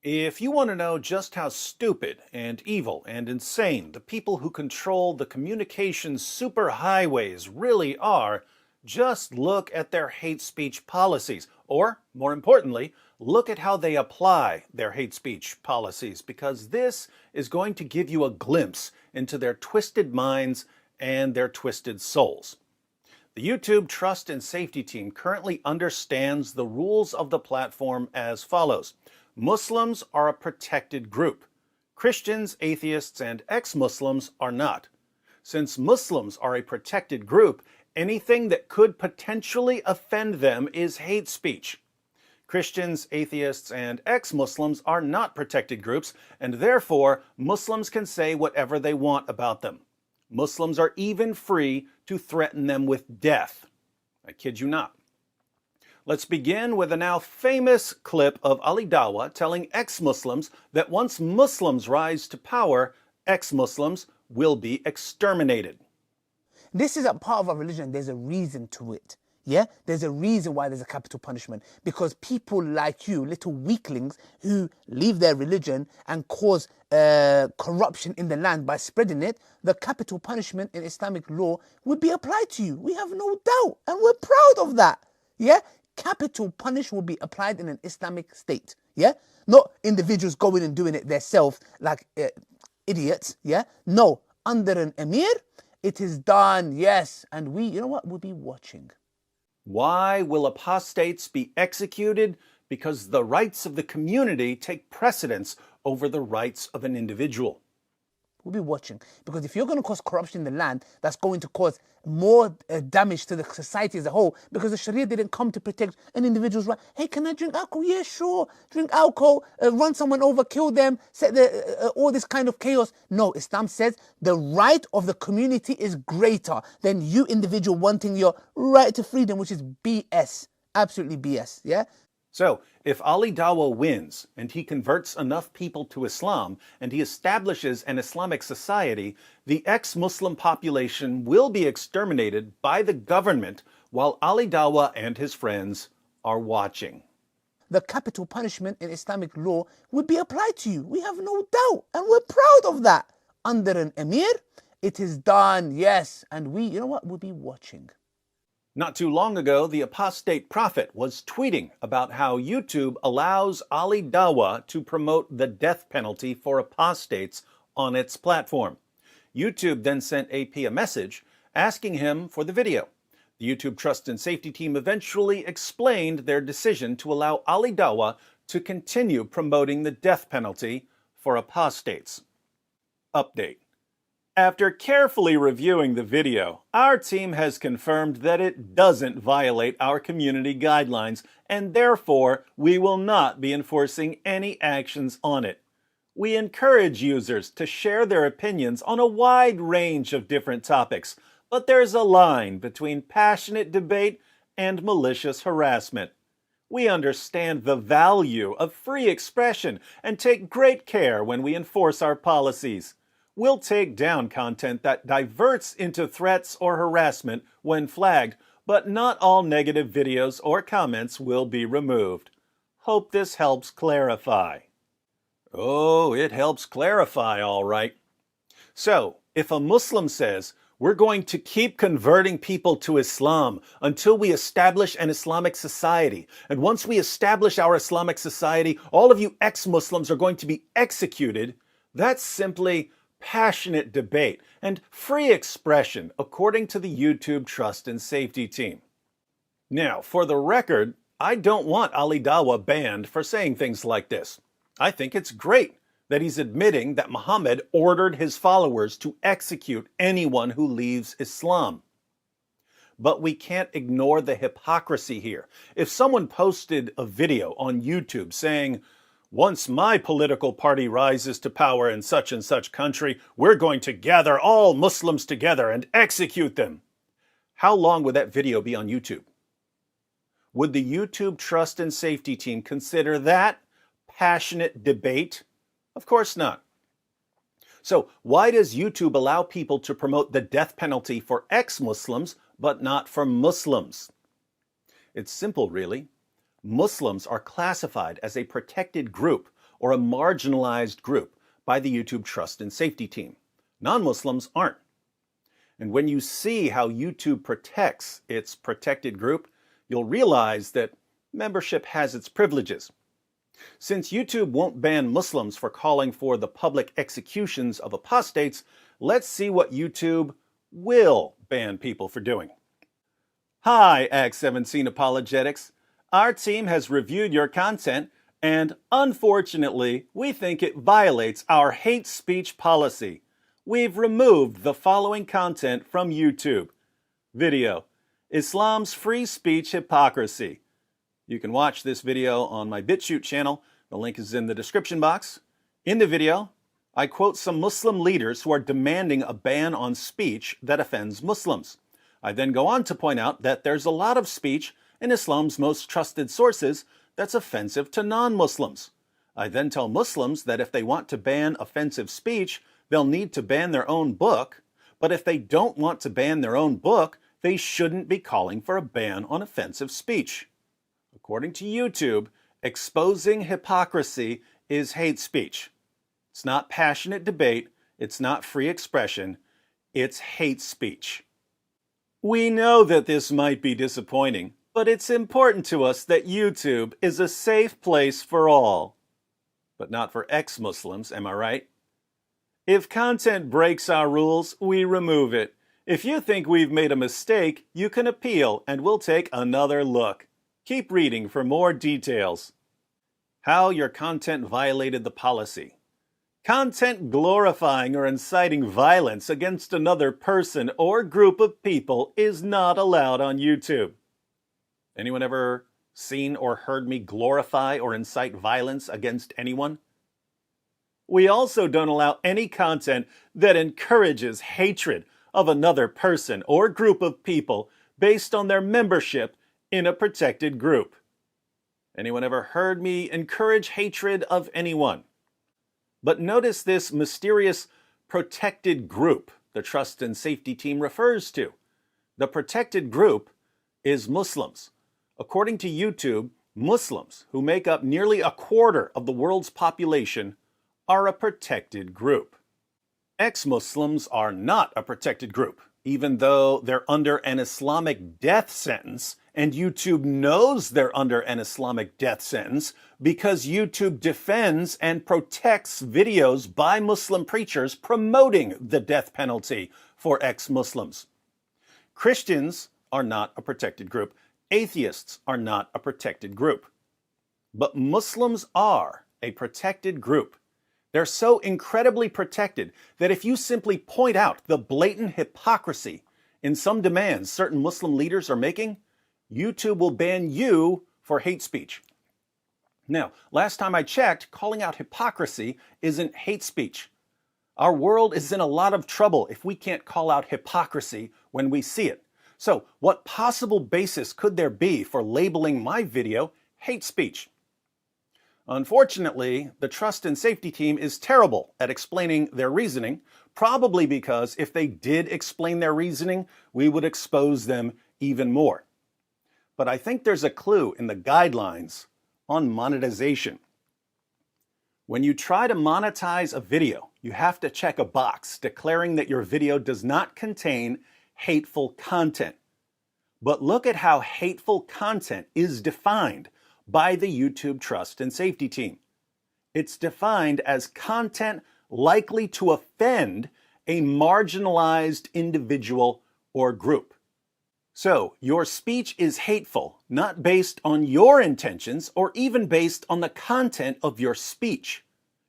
If you want to know just how stupid and evil and insane the people who control the communications superhighways really are, just look at their hate speech policies. Or, more importantly, look at how they apply their hate speech policies, because this is going to give you a glimpse into their twisted minds and their twisted souls. The YouTube Trust and Safety Team currently understands the rules of the platform as follows. Muslims are a protected group. Christians, atheists, and ex-Muslims are not. Since Muslims are a protected group, anything that could potentially offend them is hate speech. Christians, atheists, and ex-Muslims are not protected groups, and therefore Muslims can say whatever they want about them. Muslims are even free to threaten them with death. I kid you not. Let's begin with a now famous clip of Ali Dawah telling ex-Muslims that once Muslims rise to power, ex-Muslims will be exterminated. This is a part of our religion. There's a reason to it. Yeah? There's a reason why there's a capital punishment. Because people like you, little weaklings, who leave their religion and cause corruption in the land by spreading it, the capital punishment in Islamic law would be applied to you. We have no doubt. And we're proud of that. Yeah? Capital punishment will be applied in an Islamic state. Yeah? Not individuals going and doing it themselves like idiots. Yeah? No. Under an emir, it is done. Yes. And we, you know what? We'll be watching. Why will apostates be executed? Because the rights of the community take precedence over the rights of an individual. We'll be watching. Because if you're going to cause corruption in the land, that's going to cause more damage to the society as a whole. Because the Sharia didn't come to protect an individual's right. Hey, can I drink alcohol? Yeah, sure. Drink alcohol, run someone over, kill them, set all this kind of chaos. No, Islam says the right of the community is greater than you individual wanting your right to freedom, which is BS. Absolutely BS. Yeah? So, if Ali Dawah wins and he converts enough people to Islam and he establishes an Islamic society, the ex-Muslim population will be exterminated by the government while Ali Dawah and his friends are watching. The capital punishment in Islamic law would be applied to you. We have no doubt. And we're proud of that. Under an emir, it is done. Yes. And we, you know what? We'll be watching. Not too long ago, the apostate prophet was tweeting about how YouTube allows Ali Dawah to promote the death penalty for apostates on its platform. YouTube then sent AP a message asking him for the video. The YouTube Trust and Safety Team eventually explained their decision to allow Ali Dawah to continue promoting the death penalty for apostates. Update. After carefully reviewing the video, our team has confirmed that it doesn't violate our community guidelines, and therefore we will not be enforcing any actions on it. We encourage users to share their opinions on a wide range of different topics, but there's a line between passionate debate and malicious harassment. We understand the value of free expression and take great care when we enforce our policies. We'll take down content that diverts into threats or harassment when flagged, but not all negative videos or comments will be removed. Hope this helps clarify. Oh, it helps clarify, all right. So, if a Muslim says, we're going to keep converting people to Islam until we establish an Islamic society, and once we establish our Islamic society, all of you ex-Muslims are going to be executed, that's simply passionate debate and free expression, according to the YouTube Trust and Safety Team. Now, for the record, I don't want Ali Dawah banned for saying things like this. I think it's great that he's admitting that Muhammad ordered his followers to execute anyone who leaves Islam. But we can't ignore the hypocrisy here. If someone posted a video on YouTube saying, once my political party rises to power in such and such country, we're going to gather all Muslims together and execute them. How long would that video be on YouTube? Would the YouTube Trust and Safety Team consider that passionate debate? Of course not. So why does YouTube allow people to promote the death penalty for ex-Muslims, but not for Muslims? It's simple, really. Muslims are classified as a protected group, or a marginalized group by the YouTube Trust and Safety Team. Non-Muslims aren't. And when you see how YouTube protects its protected group, you'll realize that membership has its privileges. Since YouTube won't ban Muslims for calling for the public executions of apostates, let's see what YouTube will ban people for doing. Hi, Acts 17 Apologetics. Our team has reviewed your content, and unfortunately, we think it violates our hate speech policy. We've removed the following content from YouTube. Video: Islam's free speech hypocrisy. You can watch this video on my BitChute channel. The link is in the description box. In the video, I quote some Muslim leaders who are demanding a ban on speech that offends Muslims. I then go on to point out that there's a lot of speech in Islam's most trusted sources that's offensive to non-Muslims. I then tell Muslims that if they want to ban offensive speech, they'll need to ban their own book. But if they don't want to ban their own book, they shouldn't be calling for a ban on offensive speech. According to YouTube, exposing hypocrisy is hate speech. It's not passionate debate. It's not free expression. It's hate speech. We know that this might be disappointing, but it's important to us that YouTube is a safe place for all. But not for ex-Muslims, am I right? If content breaks our rules, we remove it. If you think we've made a mistake, you can appeal and we'll take another look. Keep reading for more details. How your content violated the policy. Content glorifying or inciting violence against another person or group of people is not allowed on YouTube. Anyone ever seen or heard me glorify or incite violence against anyone? We also don't allow any content that encourages hatred of another person or group of people based on their membership in a protected group. Anyone ever heard me encourage hatred of anyone? But notice this mysterious protected group the Trust and Safety Team refers to. The protected group is Muslims. According to YouTube, Muslims, who make up nearly a quarter of the world's population, are a protected group. Ex-Muslims are not a protected group, even though they're under an Islamic death sentence, and YouTube knows they're under an Islamic death sentence because YouTube defends and protects videos by Muslim preachers promoting the death penalty for ex-Muslims. Christians are not a protected group. Atheists are not a protected group. But Muslims are a protected group. They're so incredibly protected that if you simply point out the blatant hypocrisy in some demands certain Muslim leaders are making, YouTube will ban you for hate speech. Now, last time I checked, calling out hypocrisy isn't hate speech. Our world is in a lot of trouble if we can't call out hypocrisy when we see it. So, what possible basis could there be for labeling my video hate speech? Unfortunately, the Trust and Safety Team is terrible at explaining their reasoning, probably because if they did explain their reasoning, we would expose them even more. But I think there's a clue in the guidelines on monetization. When you try to monetize a video, you have to check a box declaring that your video does not contain hateful content. But look at how hateful content is defined by the YouTube Trust and Safety Team. It's defined as content likely to offend a marginalized individual or group. So, your speech is hateful, not based on your intentions or even based on the content of your speech.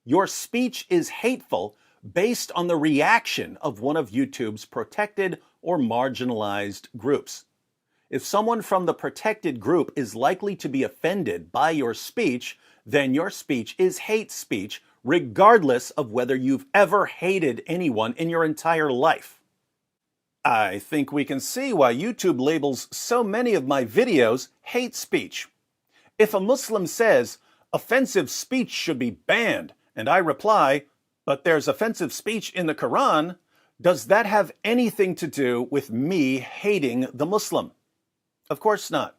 Your speech is hateful based on the reaction of one of YouTube's protected or marginalized groups. If someone from the protected group is likely to be offended by your speech, then your speech is hate speech, regardless of whether you've ever hated anyone in your entire life. I think we can see why YouTube labels so many of my videos hate speech. If a Muslim says, offensive speech should be banned, and I reply, but there's offensive speech in the Quran, does that have anything to do with me hating the Muslim? Of course not.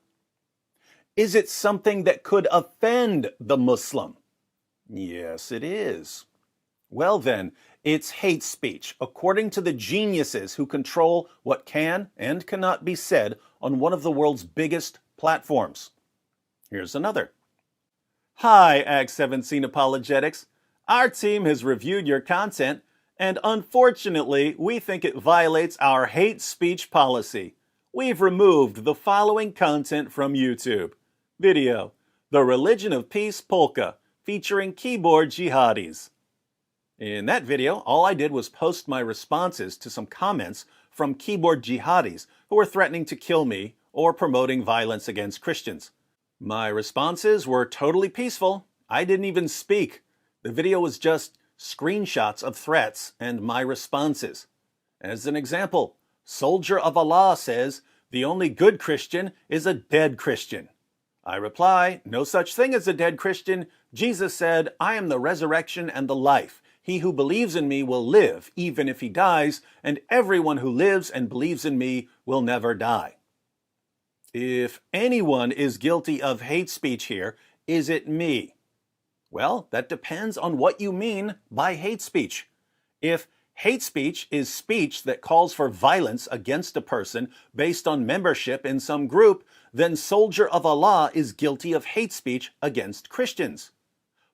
Is it something that could offend the Muslim? Yes, it is. Well then, it's hate speech, according to the geniuses who control what can and cannot be said on one of the world's biggest platforms. Here's another. Hi, Act 17 Apologetics. Our team has reviewed your content, and unfortunately, we think it violates our hate speech policy. We've removed the following content from YouTube. Video, The Religion of Peace Polka, featuring keyboard jihadis. In that video, all I did was post my responses to some comments from keyboard jihadis who were threatening to kill me or promoting violence against Christians. My responses were totally peaceful. I didn't even speak. The video was just screenshots of threats and my responses. As an example, Soldier of Allah says, "The only good Christian is a dead Christian." I reply, "No such thing as a dead Christian. Jesus said, 'I am the resurrection and the life. He who believes in me will live, even if he dies, and everyone who lives and believes in me will never die.'" If anyone is guilty of hate speech here, is it me? Well, that depends on what you mean by hate speech. If hate speech is speech that calls for violence against a person based on membership in some group, then Soldier of Allah is guilty of hate speech against Christians.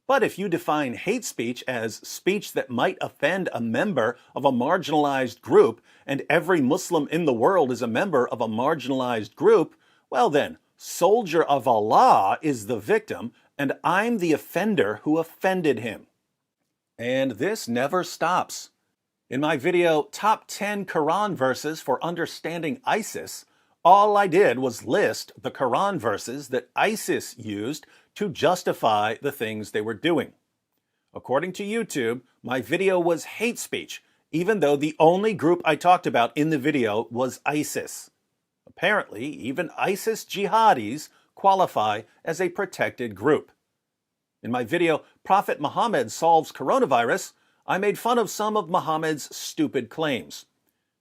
But if you define hate speech as speech that might offend a member of a marginalized group, and every Muslim in the world is a member of a marginalized group, well then, Soldier of Allah is the victim, and I'm the offender who offended him. And this never stops. In my video, Top 10 Quran Verses for Understanding ISIS, all I did was list the Quran verses that ISIS used to justify the things they were doing. According to YouTube, my video was hate speech, even though the only group I talked about in the video was ISIS. Apparently, even ISIS jihadis qualify as a protected group. In my video, Prophet Muhammad Solves Coronavirus, I made fun of some of Muhammad's stupid claims.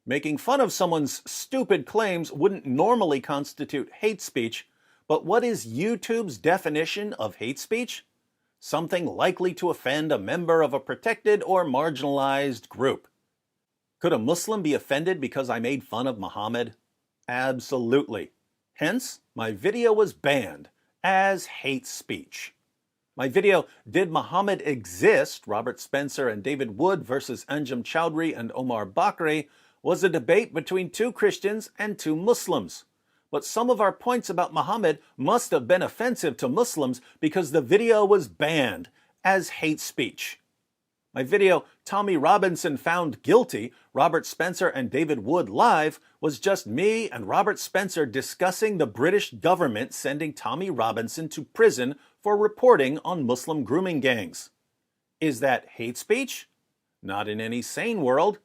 Making fun of someone's stupid claims wouldn't normally constitute hate speech, but what is YouTube's definition of hate speech? Something likely to offend a member of a protected or marginalized group. Could a Muslim be offended because I made fun of Muhammad? Absolutely. Hence, my video was banned as hate speech. My video, Did Muhammad Exist? Robert Spencer and David Wood versus Anjem Choudhury and Omar Bakri, was a debate between two Christians and two Muslims. But some of our points about Muhammad must have been offensive to Muslims because the video was banned as hate speech. My video, Tommy Robinson Found Guilty, Robert Spencer and David Wood Live, was just me and Robert Spencer discussing the British government sending Tommy Robinson to prison for reporting on Muslim grooming gangs. Is that hate speech? Not in any sane world.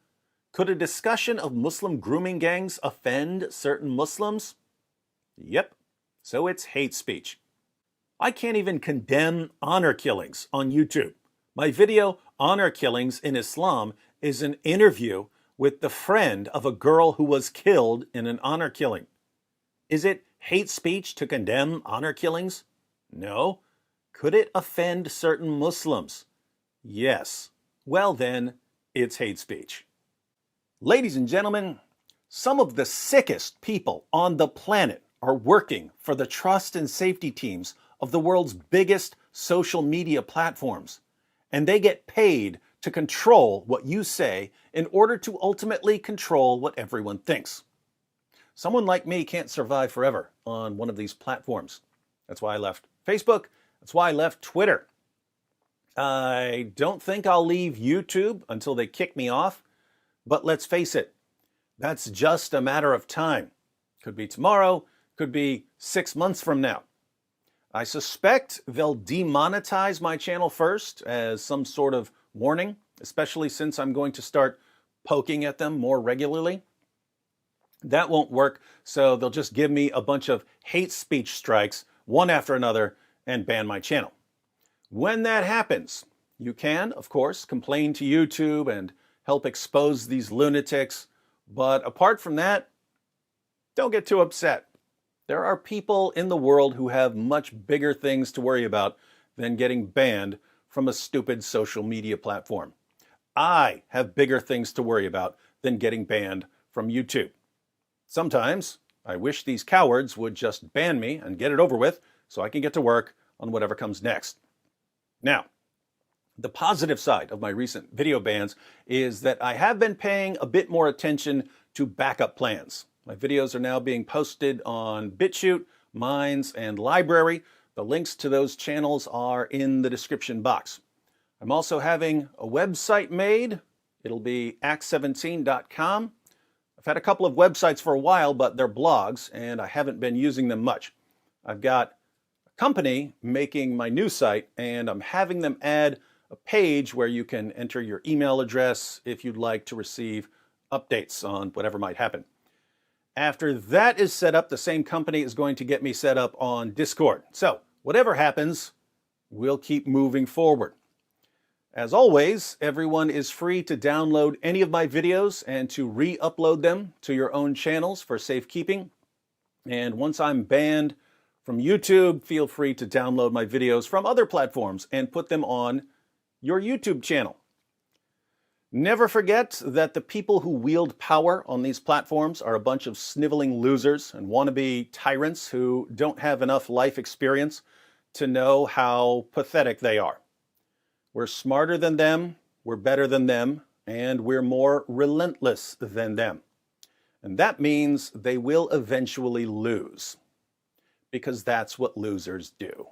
Could a discussion of Muslim grooming gangs offend certain Muslims? Yep, so it's hate speech. I can't even condemn honor killings on YouTube. My video, Honor Killings in Islam, is an interview with the friend of a girl who was killed in an honor killing. Is it hate speech to condemn honor killings? No. Could it offend certain Muslims? Yes. Well then, it's hate speech. Ladies and gentlemen, some of the sickest people on the planet are working for the trust and safety teams of the world's biggest social media platforms. And they get paid to control what you say in order to ultimately control what everyone thinks. Someone like me can't survive forever on one of these platforms. That's why I left Facebook. That's why I left Twitter. I don't think I'll leave YouTube until they kick me off. But let's face it, that's just a matter of time. Could be tomorrow, could be 6 months from now. I suspect they'll demonetize my channel first as some sort of warning, especially since I'm going to start poking at them more regularly. That won't work, so they'll just give me a bunch of hate speech strikes, one after another, and ban my channel. When that happens, you can, of course, complain to YouTube and help expose these lunatics, but apart from that, don't get too upset. There are people in the world who have much bigger things to worry about than getting banned from a stupid social media platform. I have bigger things to worry about than getting banned from YouTube. Sometimes I wish these cowards would just ban me and get it over with so I can get to work on whatever comes next. Now, the positive side of my recent video bans is that I have been paying a bit more attention to backup plans. My videos are now being posted on BitChute, Minds, and Library. The links to those channels are in the description box. I'm also having a website made. It'll be act17.com. I've had a couple of websites for a while, but they're blogs, and I haven't been using them much. I've got a company making my new site, and I'm having them add a page where you can enter your email address if you'd like to receive updates on whatever might happen. After that is set up, the same company is going to get me set up on Discord. So whatever happens, we'll keep moving forward. As always, everyone is free to download any of my videos and to re-upload them to your own channels for safekeeping. And once I'm banned from YouTube, feel free to download my videos from other platforms and put them on your YouTube channel. Never forget that the people who wield power on these platforms are a bunch of sniveling losers and wannabe tyrants who don't have enough life experience to know how pathetic they are. We're smarter than them, we're better than them, and we're more relentless than them. And that means they will eventually lose, because that's what losers do.